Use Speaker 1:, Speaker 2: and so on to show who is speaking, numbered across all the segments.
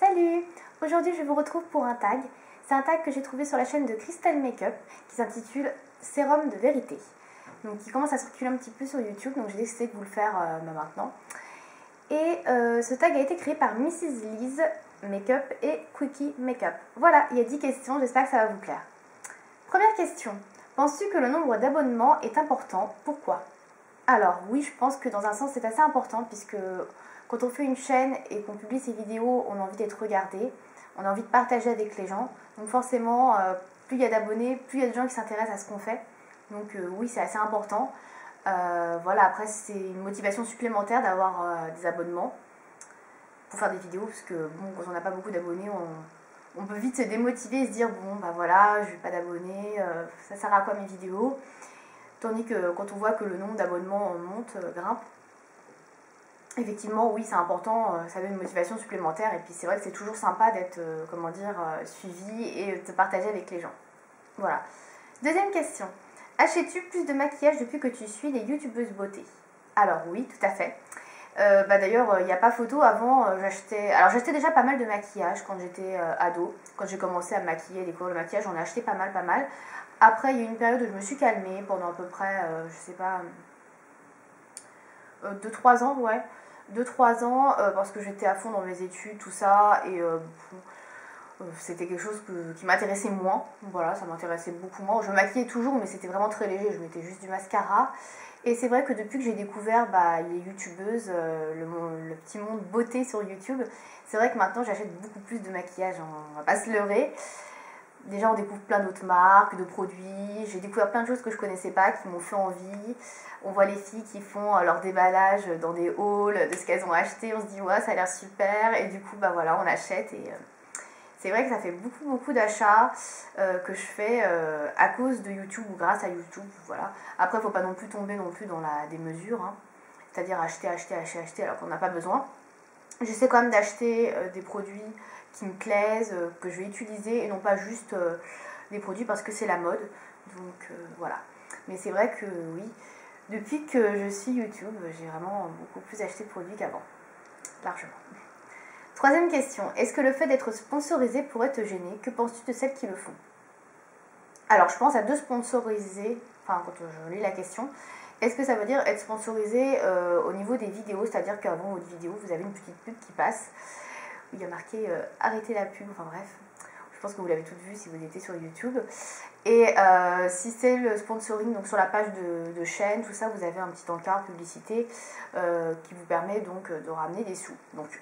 Speaker 1: Salut! Aujourd'hui je vous retrouve pour un tag. C'est un tag que j'ai trouvé sur la chaîne de Crystal Makeup qui s'intitule Sérum de vérité. Donc qui commence à circuler un petit peu sur YouTube, donc j'ai décidé de vous le faire maintenant. Et ce tag a été créé par Mrs. Liz Makeup et Quickie Makeup. Voilà, il y a 10 questions, j'espère que ça va vous plaire. Première question. Penses-tu que le nombre d'abonnements est important? Pourquoi? Alors oui, je pense que dans un sens c'est assez important puisque quand on fait une chaîne et qu'on publie ses vidéos, on a envie d'être regardé, on a envie de partager avec les gens. Donc forcément, plus il y a d'abonnés, plus il y a de gens qui s'intéressent à ce qu'on fait. Donc oui, c'est assez important. Voilà, après c'est une motivation supplémentaire d'avoir des abonnements pour faire des vidéos parce que bon, quand on n'a pas beaucoup d'abonnés, on peut vite se démotiver et se dire bon bah voilà, je n'ai pas d'abonnés, ça sert à quoi mes vidéos? Tandis que quand on voit que le nombre d'abonnements monte, grimpe, effectivement oui c'est important, ça donne une motivation supplémentaire et puis c'est vrai que c'est toujours sympa d'être suivi et de se partager avec les gens. Voilà. Deuxième question. Achètes-tu plus de maquillage depuis que tu suis des youtubeuses beauté? Alors oui, tout à fait. D'ailleurs, il n'y a pas photo, avant j'achetais déjà pas mal de maquillage quand j'étais ado. Quand j'ai commencé à me maquiller, découvrir le maquillage, j'en ai acheté pas mal. Après, il y a eu une période où je me suis calmée pendant à peu près, je sais pas, 2-3 ans, ouais. 2-3 ans, parce que j'étais à fond dans mes études, tout ça, et c'était quelque chose qui m'intéressait moins. Voilà, ça m'intéressait beaucoup moins. Je me maquillais toujours, mais c'était vraiment très léger, je mettais juste du mascara. Et c'est vrai que depuis que j'ai découvert les youtubeuses, le petit monde beauté sur YouTube, c'est vrai que maintenant j'achète beaucoup plus de maquillage, on va pas se leurrer. Déjà on découvre plein d'autres marques, de produits, j'ai découvert plein de choses que je connaissais pas, qui m'ont fait envie. On voit les filles qui font leur déballage dans des hauls de ce qu'elles ont acheté, on se dit ouais ça a l'air super, et du coup bah voilà on achète et c'est vrai que ça fait beaucoup d'achats que je fais à cause de YouTube ou grâce à YouTube, voilà. Après il ne faut pas non plus tomber dans la démesure, hein. C'est-à-dire acheter alors qu'on n'a pas besoin. J'essaie quand même d'acheter des produits qui me plaisent, que je vais utiliser et non pas juste des produits parce que c'est la mode. Donc voilà. Mais c'est vrai que oui, depuis que je suis YouTube, j'ai vraiment beaucoup plus acheté de produits qu'avant. Largement. Troisième question. Est-ce que le fait d'être sponsorisé pourrait te gêner? Que penses-tu de celles qui le font? Alors je pense à deux sponsorisés, enfin quand je lis la question. Est-ce que ça veut dire être sponsorisé au niveau des vidéos, c'est-à-dire qu'avant votre vidéo, vous avez une petite pub qui passe, où il y a marqué arrêtez la pub, enfin bref, je pense que vous l'avez toutes vu si vous étiez sur YouTube. Et si c'est le sponsoring, donc sur la page de chaîne, tout ça, vous avez un petit encart publicité qui vous permet donc de ramener des sous. Donc,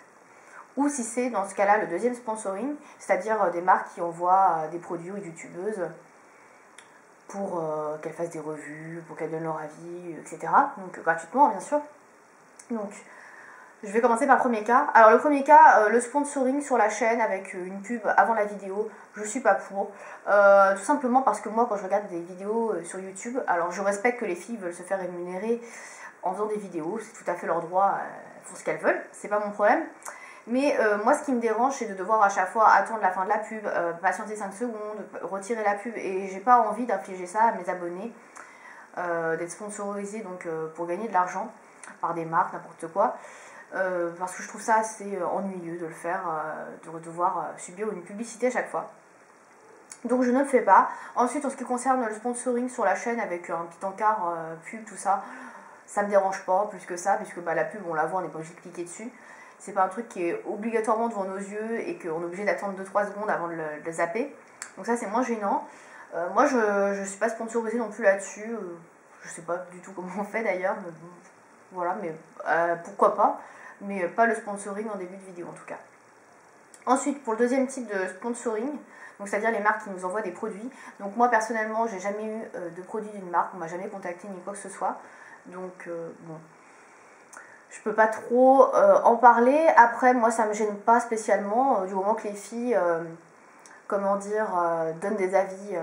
Speaker 1: ou si c'est dans ce cas-là le deuxième sponsoring, c'est-à-dire des marques qui envoient des produits aux youtubeuses pour qu'elles fassent des revues, pour qu'elles donnent leur avis, etc. Donc gratuitement bien sûr. Donc je vais commencer par le premier cas. Alors le premier cas, le sponsoring sur la chaîne avec une pub avant la vidéo, je suis pas pour. Tout simplement parce que moi quand je regarde des vidéos sur YouTube, alors je respecte que les filles veulent se faire rémunérer en faisant des vidéos, c'est tout à fait leur droit, elles font ce qu'elles veulent, c'est pas mon problème. Mais moi ce qui me dérange c'est de devoir à chaque fois attendre la fin de la pub, patienter 5 secondes, retirer la pub, et j'ai pas envie d'infliger ça à mes abonnés, d'être sponsorisé donc pour gagner de l'argent par des marques, n'importe quoi, parce que je trouve ça assez ennuyeux de le faire, de devoir subir une publicité à chaque fois. Donc je ne le fais pas. Ensuite en ce qui concerne le sponsoring sur la chaîne avec un petit encart pub, tout ça, ça me dérange pas plus que ça, puisque la pub on la voit, on n'est pas obligé de cliquer dessus. C'est pas un truc qui est obligatoirement devant nos yeux et qu'on est obligé d'attendre 2-3 secondes avant de le zapper. Donc ça c'est moins gênant. Moi je suis pas sponsorisée non plus là-dessus. Je sais pas du tout comment on fait d'ailleurs. Mais bon, voilà, mais pourquoi pas. Mais pas le sponsoring en début de vidéo en tout cas. Ensuite pour le deuxième type de sponsoring, donc c'est-à-dire les marques qui nous envoient des produits. Donc moi personnellement j'ai jamais eu de produit d'une marque, on m'a jamais contacté ni quoi que ce soit. Donc bon, je peux pas trop en parler. Après moi ça me gêne pas spécialement du moment que les filles donnent des avis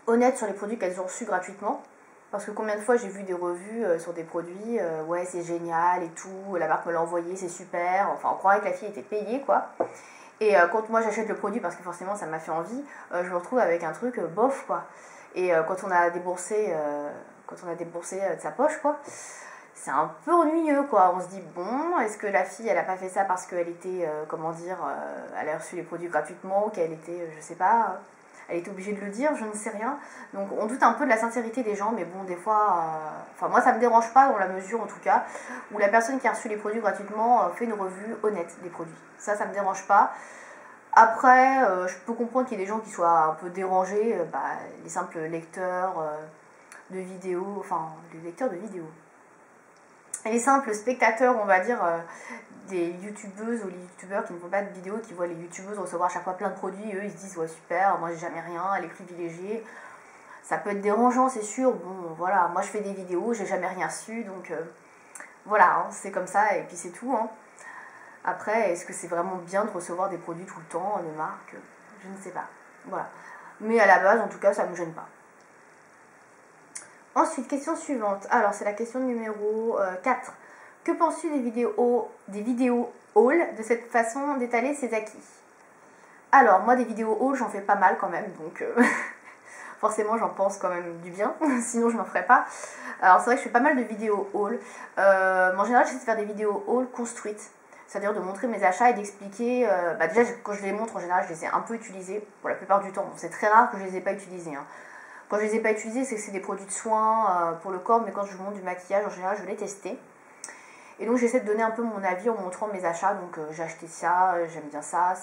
Speaker 1: honnêtes sur les produits qu'elles ont reçus gratuitement. Parce que combien de fois j'ai vu des revues sur des produits, ouais c'est génial et tout, la marque me l'a envoyé, c'est super, enfin on croirait que la fille était payée quoi. Et quand moi j'achète le produit parce que forcément ça m'a fait envie, je me retrouve avec un truc bof quoi. Et quand on a déboursé de sa poche quoi, c'est un peu ennuyeux quoi. On se dit bon, est-ce que la fille elle a pas fait ça parce qu'elle était, comment dire, elle a reçu les produits gratuitement ou qu'elle était, je sais pas, elle était obligée de le dire, je ne sais rien. Donc on doute un peu de la sincérité des gens, mais bon, des fois, enfin moi ça me dérange pas dans la mesure en tout cas où la personne qui a reçu les produits gratuitement fait une revue honnête des produits. Ça me dérange pas. Après, je peux comprendre qu'il y ait des gens qui soient un peu dérangés, les simples lecteurs de vidéos, enfin les lecteurs de vidéos. Et les simples spectateurs, on va dire, des youtubeuses ou les youtubeurs qui ne font pas de vidéos, qui voient les youtubeuses recevoir à chaque fois plein de produits, eux ils se disent ouais super, moi j'ai jamais rien, elle est privilégiée. Ça peut être dérangeant, c'est sûr. Bon, voilà, moi je fais des vidéos, j'ai jamais rien su, donc voilà, hein, c'est comme ça et puis c'est tout. Hein. Après, est-ce que c'est vraiment bien de recevoir des produits tout le temps, de marque? Je ne sais pas. Voilà. Mais à la base, en tout cas, ça ne me gêne pas. Ensuite, question suivante. Alors, c'est la question numéro 4. Que penses-tu des vidéos haul de cette façon d'étaler ses acquis? Alors, moi, des vidéos haul, j'en fais pas mal quand même, donc forcément, j'en pense quand même du bien, sinon je m'en ferais pas. Alors, c'est vrai que je fais pas mal de vidéos haul. En général, j'essaie de faire des vidéos haul construites. C'est-à-dire de montrer mes achats et d'expliquer, déjà quand je les montre en général je les ai un peu utilisés pour la plupart du temps, c'est très rare que je les ai pas utilisés. Hein. Quand je les ai pas utilisés c'est que c'est des produits de soins pour le corps, mais quand je montre du maquillage en général je vais les tester. Et donc j'essaie de donner un peu mon avis en montrant mes achats, donc j'ai acheté ça, j'aime bien ça,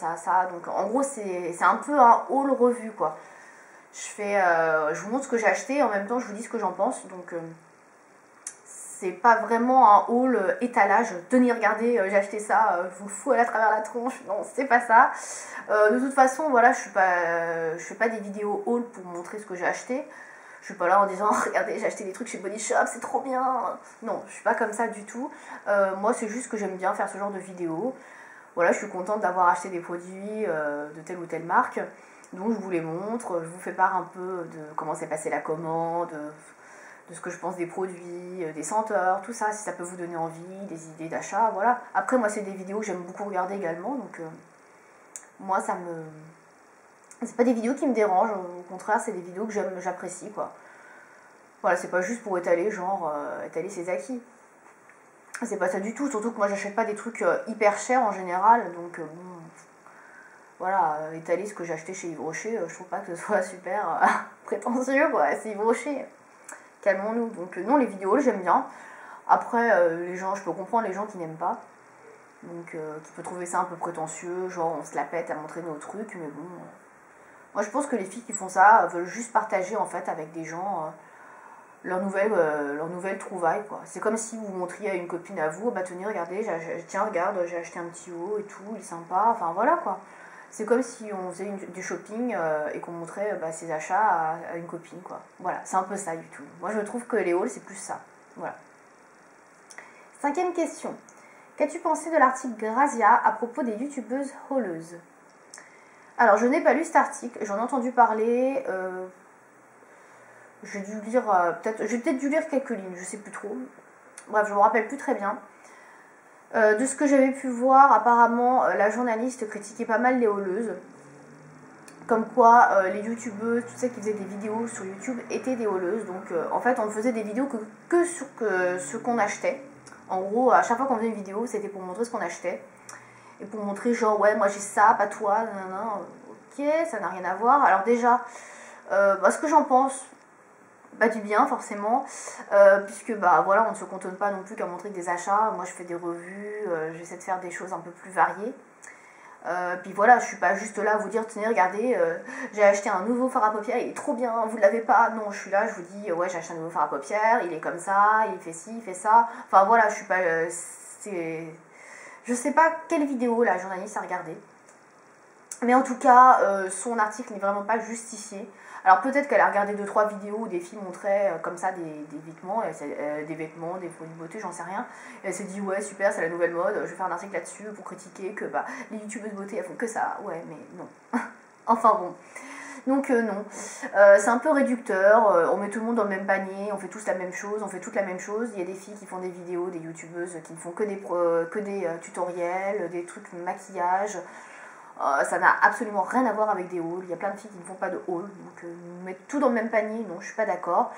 Speaker 1: donc en gros c'est un peu un haul revue quoi. Je vous montre ce que j'ai acheté et en même temps je vous dis ce que j'en pense, donc c'est pas vraiment un haul étalage, tenez regardez j'ai acheté ça, je vous le fous à travers la tronche, non c'est pas ça. De toute façon voilà je fais pas des vidéos haul pour montrer ce que j'ai acheté, je suis pas là en disant regardez j'ai acheté des trucs chez Body Shop c'est trop bien, non je suis pas comme ça du tout. Moi c'est juste que j'aime bien faire ce genre de vidéos, voilà je suis contente d'avoir acheté des produits de telle ou telle marque, donc je vous les montre, je vous fais part un peu de comment s'est passée la commande, de ce que je pense des produits, des senteurs, tout ça, si ça peut vous donner envie, des idées d'achat, voilà. Après, moi, c'est des vidéos que j'aime beaucoup regarder également, donc moi, c'est pas des vidéos qui me dérangent, au contraire, c'est des vidéos que j'apprécie, quoi. Voilà, c'est pas juste pour étaler, étaler ses acquis. C'est pas ça du tout, surtout que moi, j'achète pas des trucs hyper chers en général, donc bon... Voilà, étaler ce que j'ai acheté chez Yves Rocher, je trouve pas que ce soit super prétentieux, quoi, c'est Yves Rocher. Calmons-nous. Donc non, les vidéos, j'aime bien. Après, les gens, je peux comprendre les gens qui n'aiment pas. Donc, qui peuvent trouver ça un peu prétentieux, genre on se la pète à montrer nos trucs, mais bon. Moi, je pense que les filles qui font ça veulent juste partager, en fait, avec des gens leurs nouvelles trouvailles, quoi. C'est comme si vous montriez à une copine à vous, bah tenez, regardez, tiens, regarde, j'ai acheté un petit haut et tout, il est sympa, enfin voilà, quoi. C'est comme si on faisait du shopping et qu'on montrait ses achats à une copine, quoi. Voilà, c'est un peu ça du tout. Moi, je trouve que les hauls, c'est plus ça. Voilà. 5e question. Qu'as-tu pensé de l'article Grazia à propos des youtubeuses hauleuses? Alors, je n'ai pas lu cet article, j'en ai entendu parler. J'ai peut-être dû lire quelques lignes, je sais plus trop. Bref, je me rappelle plus très bien. De ce que j'avais pu voir, apparemment, la journaliste critiquait pas mal les hauleuses. Comme quoi, les youtubeuses, toutes celles qui faisaient des vidéos sur YouTube étaient des hauleuses. Donc, en fait, on faisait des vidéos que sur ce qu'on achetait. En gros, à chaque fois qu'on faisait une vidéo, c'était pour montrer ce qu'on achetait. Et pour montrer, genre, ouais, moi j'ai ça, pas toi, nanana. Ok, ça n'a rien à voir. Alors déjà, ce que j'en pense... du bien forcément, puisque voilà, on ne se cantonne pas non plus qu'à montrer des achats. Moi je fais des revues, j'essaie de faire des choses un peu plus variées. Puis voilà, je suis pas juste là à vous dire tenez regardez, j'ai acheté un nouveau fard à paupières, il est trop bien, vous ne l'avez pas. Non, je suis là, je vous dis ouais j'ai acheté un nouveau fard à paupières, il est comme ça, il fait ci, il fait ça. Enfin voilà, je suis pas... je sais pas quelle vidéo la journaliste a regardé. Mais en tout cas, son article n'est vraiment pas justifié. Alors peut-être qu'elle a regardé 2-3 vidéos où des filles montraient comme ça des vêtements, des produits de beauté, j'en sais rien. Et elle s'est dit ouais super, c'est la nouvelle mode, je vais faire un article là-dessus pour critiquer que les youtubeuses de beauté elles font que ça. Ouais mais non. Enfin bon. Donc non. C'est un peu réducteur, on met tout le monde dans le même panier, on fait tous la même chose, on fait toutes la même chose. Il y a des filles qui font des vidéos, des youtubeuses qui ne font que des tutoriels, des trucs maquillage. Ça n'a absolument rien à voir avec des hauls. Il y a plein de filles qui ne font pas de hauls, donc mettre tout dans le même panier, non, je suis pas d'accord.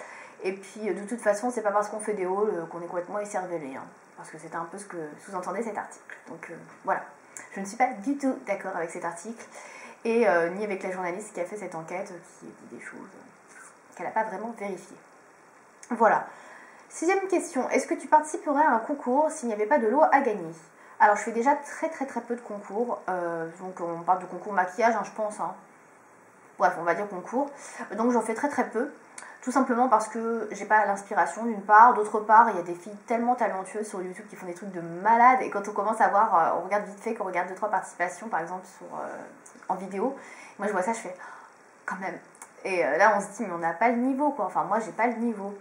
Speaker 1: Et puis de toute façon, c'est pas parce qu'on fait des hauls qu'on est complètement écervelé, hein, parce que c'était un peu ce que sous-entendait cet article. Donc voilà, je ne suis pas du tout d'accord avec cet article, et ni avec la journaliste qui a fait cette enquête, qui dit des choses qu'elle n'a pas vraiment vérifiées. Voilà. 6e question, est-ce que tu participerais à un concours s'il n'y avait pas de lot à gagner? Alors je fais déjà très peu de concours, donc on parle de concours maquillage, hein, je pense, hein. Bref, on va dire concours, donc j'en fais très peu, tout simplement parce que j'ai pas l'inspiration d'une part, d'autre part il y a des filles tellement talentueuses sur YouTube qui font des trucs de malade, et quand on commence à voir, on regarde vite fait, qu'on regarde 2-3 participations par exemple en vidéo, moi je vois ça, je fais quand même, et là on se dit mais on n'a pas le niveau quoi, enfin moi j'ai pas le niveau.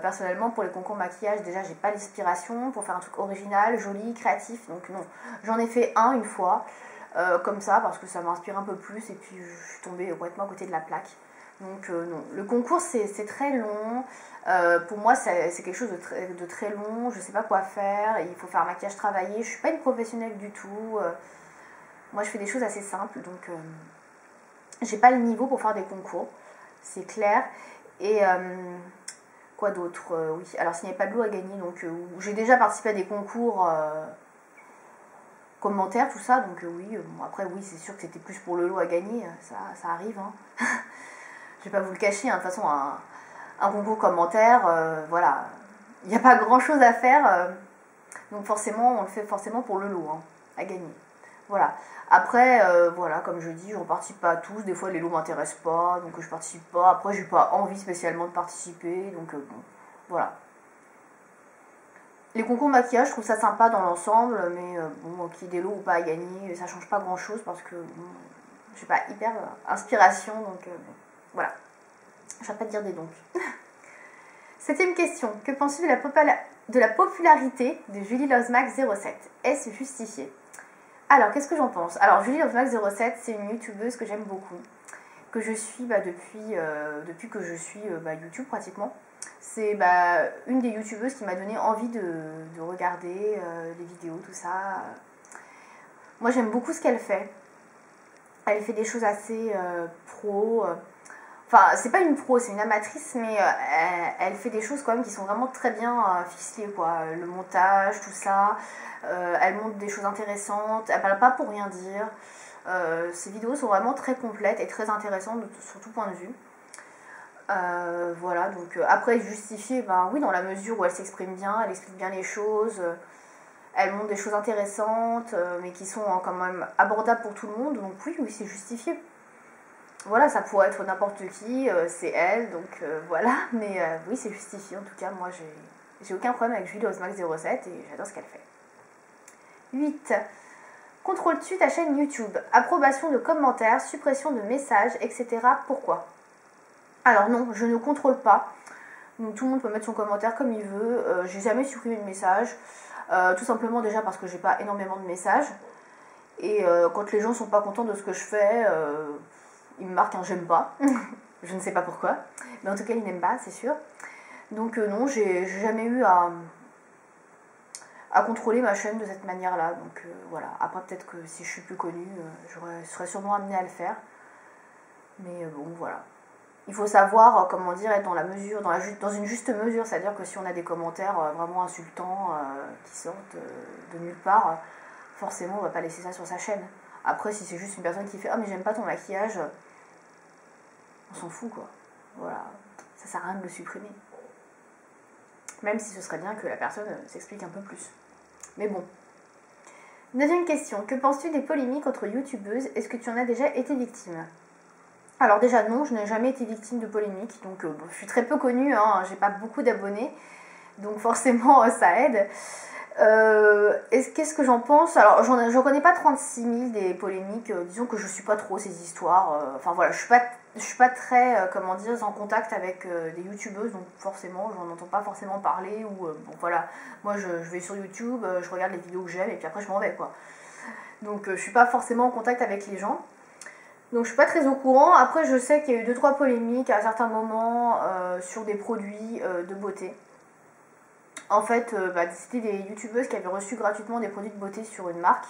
Speaker 1: Personnellement, pour les concours maquillage, déjà j'ai pas l'inspiration pour faire un truc original, joli, créatif, donc non. J'en ai fait un une fois, comme ça, parce que ça m'inspire un peu plus, et puis je suis tombée complètement à côté de la plaque. Donc non. Le concours c'est très long, pour moi c'est quelque chose de très long, je sais pas quoi faire, il faut faire un maquillage travaillé, je suis pas une professionnelle du tout, moi je fais des choses assez simples, donc j'ai pas le niveau pour faire des concours, c'est clair, et... quoi d'autre, oui, alors s'il n'y avait pas de lot à gagner, donc j'ai déjà participé à des concours commentaires, tout ça, donc oui, bon, après oui, c'est sûr que c'était plus pour le lot à gagner, ça arrive, hein. Je vais pas vous le cacher, hein, de toute façon, un concours commentaire, voilà, il n'y a pas grand chose à faire, donc forcément, on le fait forcément pour le lot, hein, à gagner. Voilà. Après, voilà, comme je dis, je ne participe pas à tous. Des fois, les lots ne m'intéressent pas, donc je participe pas. Après, j'ai pas envie spécialement de participer, donc bon, voilà. Les concours maquillage, je trouve ça sympa dans l'ensemble, mais bon, qu'il y ait des lots ou pas à gagner, ça change pas grand-chose parce que bon, j'ai pas hyper inspiration, donc bon, voilà. Je vais pas te dire des donc. 7e question. Que penses-tu de la popularité de Julie Losmax 07? Est-ce justifié? Alors, qu'est-ce que j'en pense? Alors, Julie Losmax 07, c'est une youtubeuse que j'aime beaucoup, que je suis depuis que je suis YouTube pratiquement. C'est une des youtubeuses qui m'a donné envie de regarder les vidéos, tout ça. Moi, j'aime beaucoup ce qu'elle fait. Elle fait des choses assez pro. Enfin, c'est pas une pro, c'est une amatrice, mais elle fait des choses quand même qui sont vraiment très bien ficelées, quoi. Le montage, tout ça. Elle montre des choses intéressantes. Elle parle pas pour rien dire. Ses vidéos sont vraiment très complètes et très intéressantes sur tout point de vue. Voilà, donc après justifier, oui, dans la mesure où elle s'exprime bien, elle explique bien les choses, elle montre des choses intéressantes, mais qui sont quand même abordables pour tout le monde, donc oui, c'est justifié. Voilà, ça pourrait être n'importe qui, c'est elle, donc voilà, mais oui, c'est justifié. En tout cas, moi, j'ai aucun problème avec Julie Losmax 07 et j'adore ce qu'elle fait. 8. Contrôles-tu ta chaîne YouTube? Approbation de commentaires, suppression de messages, etc. Pourquoi? Alors non, je ne contrôle pas. Donc tout le monde peut mettre son commentaire comme il veut. J'ai jamais supprimé de message. Tout simplement déjà parce que j'ai pas énormément de messages. Et quand les gens sont pas contents de ce que je fais, ils me marquent un j'aime pas. Je ne sais pas pourquoi. Mais en tout cas, ils n'aiment pas, c'est sûr. Donc non, j'ai jamais eu à contrôler ma chaîne de cette manière-là. Donc voilà. Après, peut-être que si je suis plus connue, je serais sûrement amenée à le faire. Mais bon, voilà. Il faut savoir, comment dire, être dans la mesure, dans une juste mesure. C'est-à-dire que si on a des commentaires vraiment insultants qui sortent de nulle part, forcément, on va pas laisser ça sur sa chaîne. Après, si c'est juste une personne qui fait « Ah, mais j'aime pas ton maquillage », on s'en fout, quoi. Voilà. Ça sert à rien de le supprimer. Même si ce serait bien que la personne s'explique un peu plus. Mais bon. 9e question. Que penses-tu des polémiques entre youtubeuses? Est-ce que tu en as déjà été victime? Alors déjà non, je n'ai jamais été victime de polémiques, donc je suis très peu connue, hein, j'ai pas beaucoup d'abonnés, donc forcément ça aide. Qu'est-ce que j'en pense? Alors j'en connais pas 36 000 des polémiques, disons que je suis pas trop ces histoires, enfin voilà, je suis pas très, comment dire, en contact avec des youtubeuses, donc forcément j'en entends pas forcément parler, ou bon voilà, moi je vais sur YouTube, je regarde les vidéos que j'aime et puis après je m'en vais, quoi. Donc je suis pas forcément en contact avec les gens. Donc je suis pas très au courant. Après je sais qu'il y a eu 2-3 polémiques à certains moments sur des produits de beauté. En fait, c'était des youtubeuses qui avaient reçu gratuitement des produits de beauté sur une marque.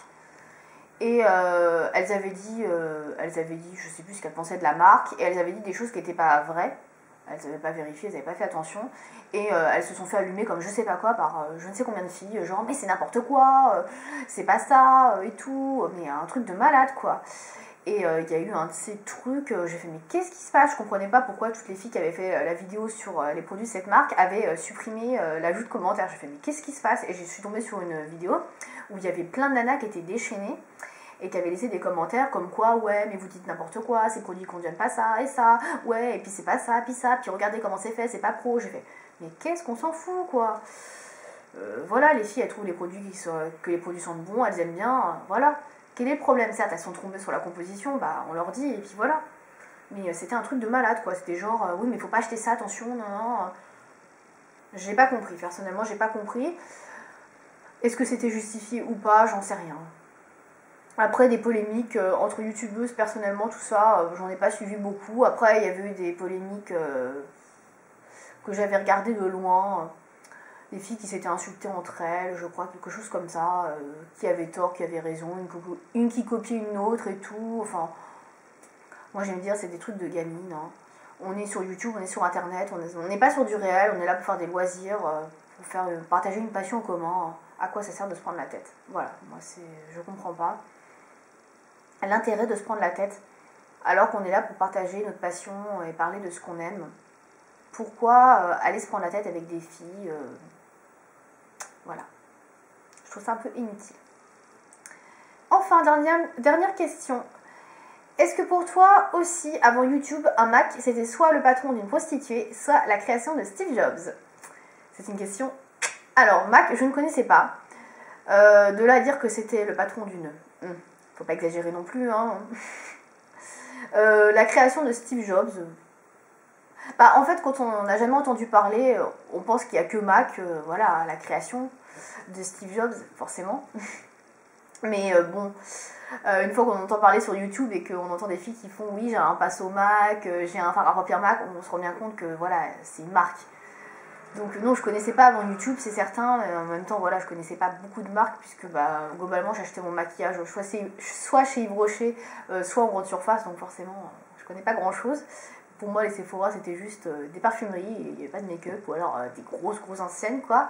Speaker 1: Et elles avaient dit, je sais plus ce qu'elles pensaient de la marque, et elles avaient dit des choses qui n'étaient pas vraies. Elles n'avaient pas vérifié, elles n'avaient pas fait attention. Et elles se sont fait allumer comme je sais pas quoi par je ne sais combien de filles. Genre, mais c'est n'importe quoi, c'est pas ça, et tout. Mais un truc de malade, quoi. Et il y a eu un de ces trucs, j'ai fait mais qu'est-ce qui se passe? Je comprenais pas pourquoi toutes les filles qui avaient fait la vidéo sur les produits de cette marque avaient supprimé l'ajout de commentaires. J'ai fait mais qu'est-ce qui se passe? Et je suis tombée sur une vidéo où il y avait plein de nanas qui étaient déchaînées et qui avaient laissé des commentaires comme quoi ouais mais vous dites n'importe quoi, ces produits contiennent pas ça et ça, ouais et puis c'est pas ça, puis regardez comment c'est fait, c'est pas pro. J'ai fait mais qu'est-ce qu'on s'en fout quoi. Voilà, les filles elles trouvent les produits que les produits sentent bons, elles aiment bien, voilà. Quel est le problème? Certes, elles sont trompées sur la composition, bah on leur dit, et puis voilà. Mais c'était un truc de malade, quoi. C'était genre, oui, mais faut pas acheter ça, attention, non, non. J'ai pas compris, personnellement, j'ai pas compris. Est-ce que c'était justifié ou pas? J'en sais rien. Après, des polémiques entre youtubeuses, personnellement, tout ça, j'en ai pas suivi beaucoup. Après, il y avait eu des polémiques que j'avais regardées de loin. Des filles qui s'étaient insultées entre elles, je crois, quelque chose comme ça, qui avait tort, qui avait raison, une qui copiait une autre et tout, enfin, moi j'aime dire c'est des trucs de gamine, hein. On est sur YouTube, on est sur internet, on n'est pas sur du réel, on est là pour faire des loisirs, pour partager une passion en commun, hein. À quoi ça sert de se prendre la tête? Voilà, moi je comprends pas l'intérêt de se prendre la tête, alors qu'on est là pour partager notre passion et parler de ce qu'on aime. Pourquoi aller se prendre la tête avec des filles voilà. Je trouve ça un peu inutile. Enfin, dernière question. Est-ce que pour toi aussi, avant YouTube, un Mac, c'était soit le patron d'une prostituée, soit la création de Steve Jobs? C'est une question. Alors, Mac, je ne connaissais pas. De là à dire que c'était le patron d'une... Faut pas exagérer non plus, hein. La création de Steve Jobs... Bah, en fait, quand on n'a jamais entendu parler, on pense qu'il n'y a que Mac, voilà, la création de Steve Jobs, forcément. Mais bon, une fois qu'on entend parler sur YouTube et qu'on entend des filles qui font oui, j'ai un pinceau Mac, j'ai un fard à paupières Mac, on se rend bien compte que voilà, c'est une marque. Donc non, je connaissais pas avant YouTube, c'est certain, mais en même temps, voilà, je connaissais pas beaucoup de marques puisque bah, globalement, j'achetais mon maquillage soit chez Yves Rocher, soit en grande surface, donc forcément, je connais pas grand-chose. Pour moi, les Sephora, c'était juste des parfumeries, et il n'y avait pas de make-up, ou alors des grosses enseignes, quoi.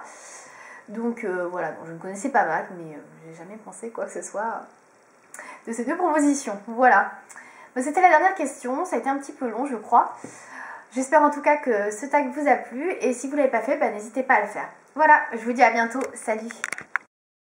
Speaker 1: Donc voilà, donc, je ne connaissais pas Mac, mais j'ai jamais pensé quoi que ce soit de ces deux propositions. Voilà. C'était la dernière question, ça a été un petit peu long, je crois. J'espère en tout cas que ce tag vous a plu, et si vous ne l'avez pas fait, bah, n'hésitez pas à le faire. Voilà, je vous dis à bientôt, salut!